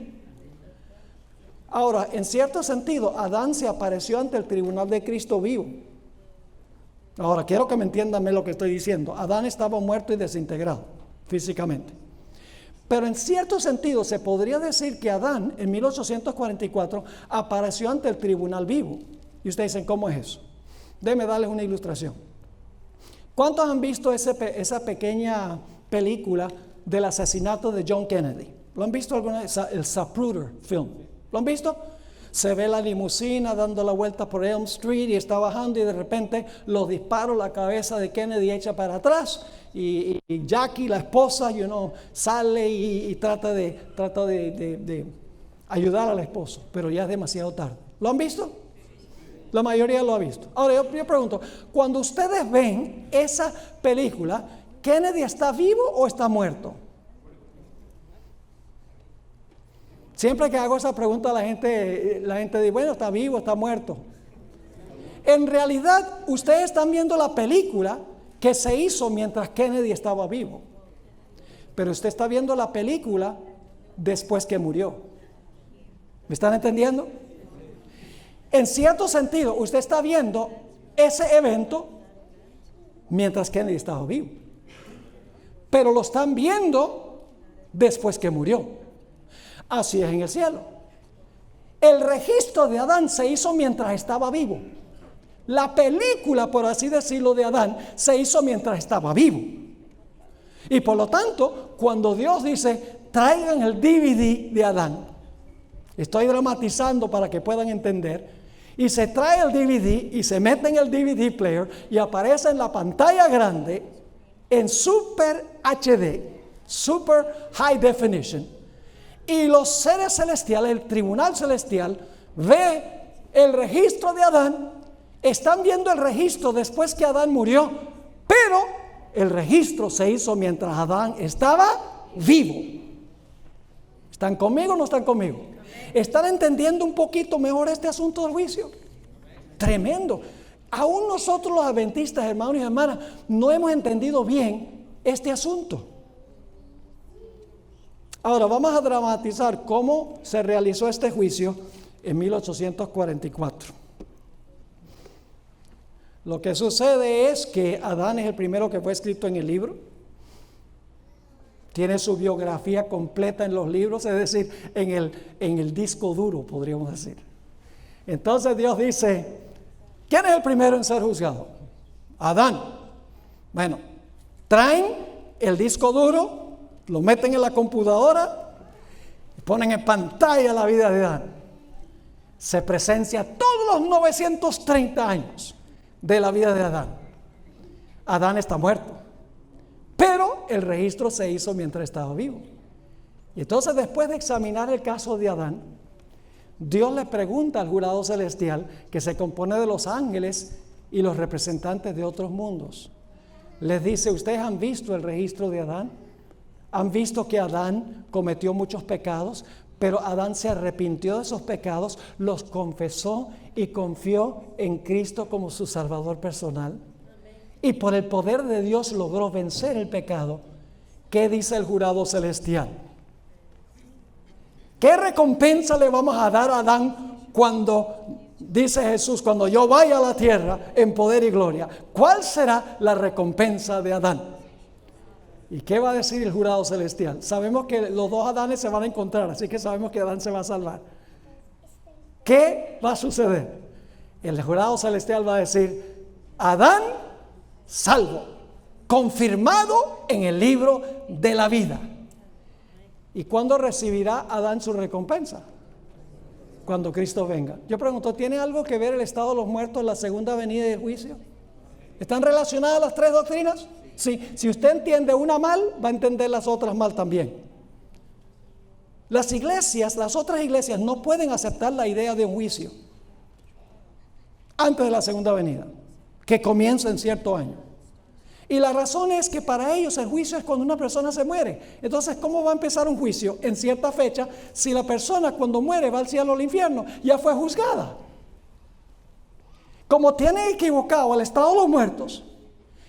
Ahora, en cierto sentido, Adán se apareció ante el tribunal de Cristo vivo. Ahora, quiero que me entiendan lo que estoy diciendo. Adán estaba muerto y desintegrado físicamente. Pero en cierto sentido se podría decir que Adán en 1844 apareció ante el tribunal vivo. Y ustedes dicen, ¿cómo es eso? Déjenme darles una ilustración. ¿Cuántos han visto esa pequeña película del asesinato de John Kennedy? ¿Lo han visto alguna vez? El Zapruder film. ¿Lo han visto? Se ve la limusina dando la vuelta por Elm Street y está bajando y de repente los disparos, la cabeza de Kennedy echa para atrás y Jackie, la esposa, sale y trata de ayudar al esposo, pero ya es demasiado tarde. ¿Lo han visto? La mayoría lo ha visto. Ahora yo pregunto, cuando ustedes ven esa película, ¿Kennedy está vivo o está muerto? Siempre que hago esa pregunta la gente dice, bueno, está vivo, está muerto. En realidad, ustedes están viendo la película que se hizo mientras Kennedy estaba vivo. Pero usted está viendo la película después que murió. ¿Me están entendiendo? En cierto sentido, usted está viendo ese evento mientras Kennedy estaba vivo. Pero lo están viendo después que murió. Así es en el cielo. El registro de Adán se hizo mientras estaba vivo. La película, por así decirlo, de Adán se hizo mientras estaba vivo. Y por lo tanto, cuando Dios dice, traigan el DVD de Adán, estoy dramatizando para que puedan entender, y se trae el DVD y se mete en el DVD player y aparece en la pantalla grande en Super HD, Super High Definition. Y los seres celestiales, el tribunal celestial, ve el registro de Adán. Están viendo el registro después que Adán murió, pero el registro se hizo mientras Adán estaba vivo. ¿Están conmigo o no están conmigo? ¿Están entendiendo un poquito mejor este asunto del juicio? Tremendo. Aún nosotros los adventistas, hermanos y hermanas, no hemos entendido bien este asunto. Ahora vamos a dramatizar cómo se realizó este juicio en 1844. Lo que sucede es que Adán es el primero que fue escrito en el libro. Tiene su biografía completa en los libros, es decir, en el disco duro, podríamos decir. Entonces Dios dice, ¿quién es el primero en ser juzgado? Adán. Bueno, traen el disco duro, lo meten en la computadora y ponen en pantalla la vida de Adán. Se presencia todos los 930 años de la vida de Adán. Adán está muerto, pero el registro se hizo mientras estaba vivo. Y entonces, después de examinar el caso de Adán, Dios le pregunta al jurado celestial, que se compone de los ángeles y los representantes de otros mundos. Les dice: ¿ustedes han visto el registro de Adán? ¿Han visto que Adán cometió muchos pecados? Pero Adán se arrepintió de esos pecados, los confesó y confió en Cristo como su Salvador personal. Y por el poder de Dios logró vencer el pecado. ¿Qué dice el jurado celestial? ¿Qué recompensa le vamos a dar a Adán cuando, dice Jesús, cuando yo vaya a la tierra en poder y gloria? ¿Cuál será la recompensa de Adán? ¿Y qué va a decir el jurado celestial? Sabemos que los dos Adanes se van a encontrar, así que sabemos que Adán se va a salvar. ¿Qué va a suceder? El jurado celestial va a decir: Adán salvo, confirmado en el libro de la vida. ¿Y cuándo recibirá Adán su recompensa? Cuando Cristo venga. Yo pregunto, ¿tiene algo que ver el estado de los muertos, la segunda venida y el juicio? ¿Están relacionadas las tres doctrinas? Sí. Si usted entiende una mal, va a entender las otras mal también. Las iglesias, las otras iglesias, no pueden aceptar la idea de un juicio antes de la segunda venida, que comienza en cierto año. Y la razón es que para ellos el juicio es cuando una persona se muere. Entonces, ¿cómo va a empezar un juicio en cierta fecha si la persona cuando muere va al cielo o al infierno? Ya fue juzgada. Como tienen equivocado al estado de los muertos,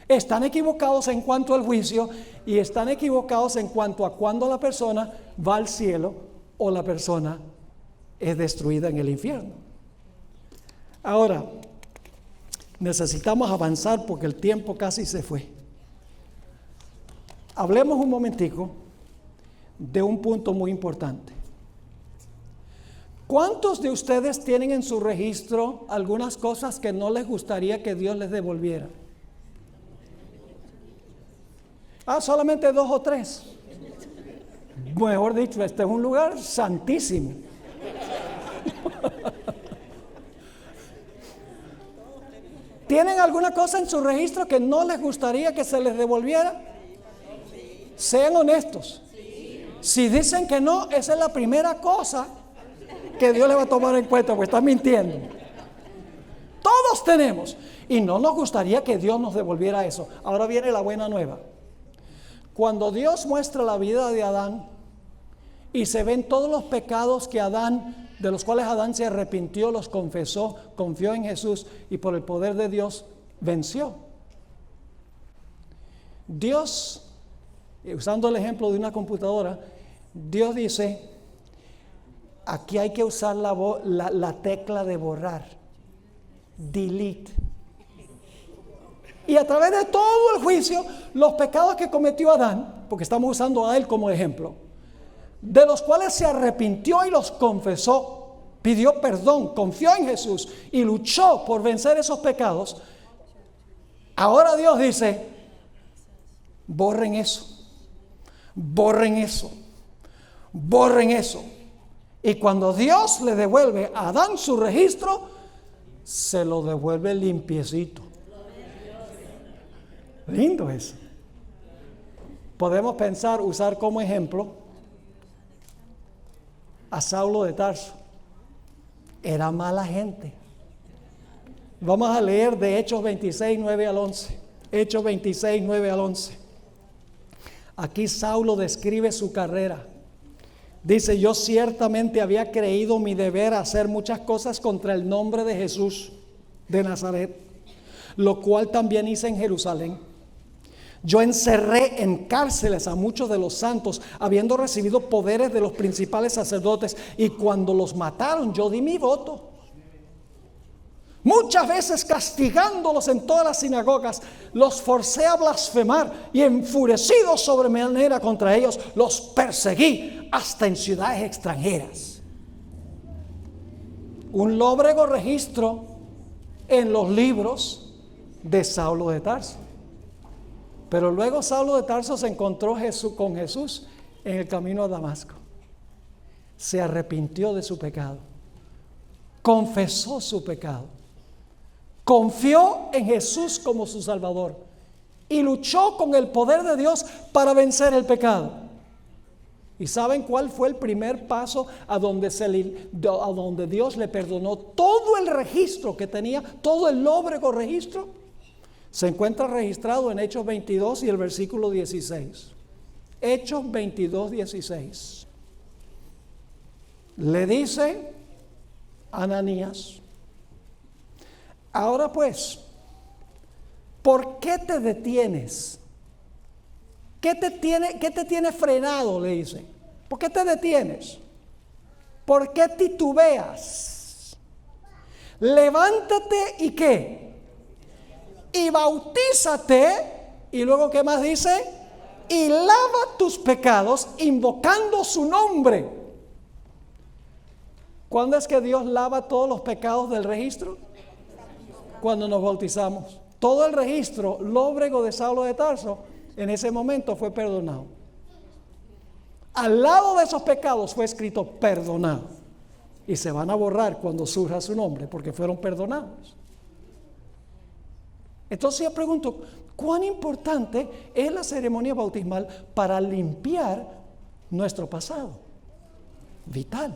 están equivocados en cuanto al juicio y están equivocados en cuanto a cuando la persona va al cielo o la persona es destruida en el infierno. Ahora, necesitamos avanzar porque el tiempo casi se fue. Hablemos un momentico de un punto muy importante. ¿Cuántos de ustedes tienen en su registro algunas cosas que no les gustaría que Dios les devolviera? Solamente 2 o 3. Mejor dicho, este es un lugar santísimo. ¿Tienen alguna cosa en su registro que no les gustaría que se les devolviera? Sean honestos. Si dicen que no, esa es la primera cosa que Dios le va a tomar en cuenta, porque están mintiendo. Todos tenemos. Y no nos gustaría que Dios nos devolviera eso. Ahora viene la buena nueva. Cuando Dios muestra la vida de Adán y se ven todos los pecados que Adán, de los cuales Adán se arrepintió, los confesó, confió en Jesús y por el poder de Dios venció. Dios, usando el ejemplo de una computadora, Dios dice: aquí hay que usar la tecla de borrar, delete. Y a través de todo el juicio, los pecados que cometió Adán, porque estamos usando a él como ejemplo, de los cuales se arrepintió y los confesó, pidió perdón, confió en Jesús y luchó por vencer esos pecados. Ahora Dios dice: borren eso, borren eso, borren eso. Y cuando Dios le devuelve a Adán su registro, se lo devuelve limpiecito. Lindo eso. Podemos pensar, usar como ejemplo a Saulo de Tarso. Era mala gente. Vamos a leer de Hechos 26, 9 al 11. Hechos 26, 9 al 11. Aquí Saulo describe su carrera. Dice: yo ciertamente había creído mi deber hacer muchas cosas contra el nombre de Jesús de Nazaret, lo cual también hice en Jerusalén. Yo encerré en cárceles a muchos de los santos, habiendo recibido poderes de los principales sacerdotes, y cuando los mataron, yo di mi voto. Muchas veces castigándolos en todas las sinagogas, los forcé a blasfemar y enfurecido sobremanera contra ellos, los perseguí hasta en ciudades extranjeras. Un lóbrego registro en los libros de Saulo de Tarso. Pero luego Saulo de Tarso se encontró con Jesús en el camino a Damasco. Se arrepintió de su pecado, confesó su pecado, confió en Jesús como su Salvador y luchó con el poder de Dios para vencer el pecado. ¿Y saben cuál fue el primer paso a donde Dios le perdonó todo el registro que tenía, todo el lóbrego registro? Se encuentra registrado en Hechos 22 y el versículo 16. Hechos 22, 16. Le dice Ananías: ahora pues, ¿por qué te detienes? ¿Qué te tiene frenado? Le dice. ¿Por qué te detienes? ¿Por qué titubeas? Levántate y ¿qué? Y bautízate. Y luego, ¿qué más dice? Y lava tus pecados invocando su nombre. ¿Cuándo es que Dios lava todos los pecados del registro? Cuando nos bautizamos. Todo el registro lóbrego de Saulo de Tarso en ese momento fue perdonado. Al lado de esos pecados fue escrito perdonado. Y se van a borrar cuando surja su nombre, porque fueron perdonados. Entonces yo pregunto, ¿cuán importante es la ceremonia bautismal para limpiar nuestro pasado? Vital.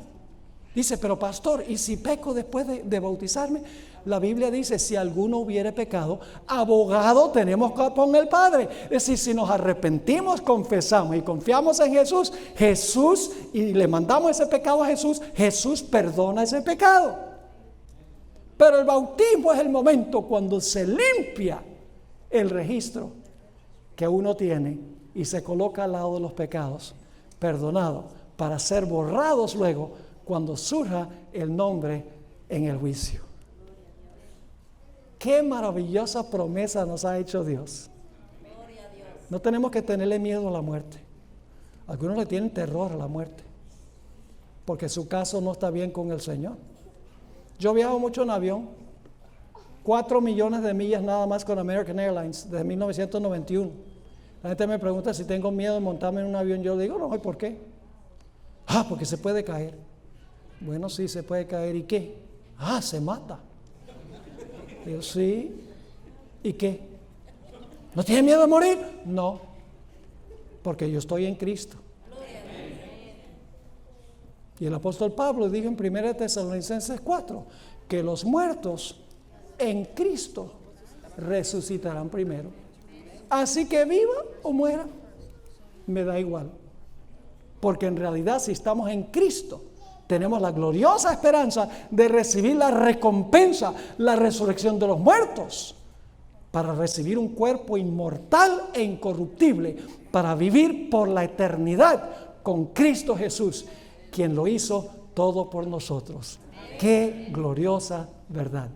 Dice, pero pastor, ¿y si peco después de bautizarme? La Biblia dice, si alguno hubiere pecado, abogado tenemos con el Padre. Es decir, si nos arrepentimos, confesamos y confiamos en Jesús, y le mandamos ese pecado a Jesús perdona ese pecado. Pero el bautismo es el momento cuando se limpia el registro que uno tiene y se coloca al lado de los pecados, perdonado, para ser borrados luego cuando surja el nombre en el juicio. Qué maravillosa promesa nos ha hecho Dios. No tenemos que tenerle miedo a la muerte. Algunos le tienen terror a la muerte, porque su caso no está bien con el Señor. Yo viajo mucho en avión, 4 millones de millas nada más con American Airlines desde 1991. La gente me pregunta si tengo miedo de montarme en un avión. Yo le digo, no, ¿por qué? Porque se puede caer. Bueno, sí, se puede caer. ¿Y qué? Se mata. Digo, sí. ¿Y qué? ¿No tiene miedo de morir? No, porque yo estoy en Cristo. Y el apóstol Pablo dijo en 1 Tesalonicenses 4 que los muertos en Cristo resucitarán primero. Así que viva o muera, me da igual. Porque en realidad, si estamos en Cristo, tenemos la gloriosa esperanza de recibir la recompensa, la resurrección de los muertos, para recibir un cuerpo inmortal e incorruptible, para vivir por la eternidad con Cristo Jesús, quien lo hizo todo por nosotros. ¡Qué gloriosa verdad!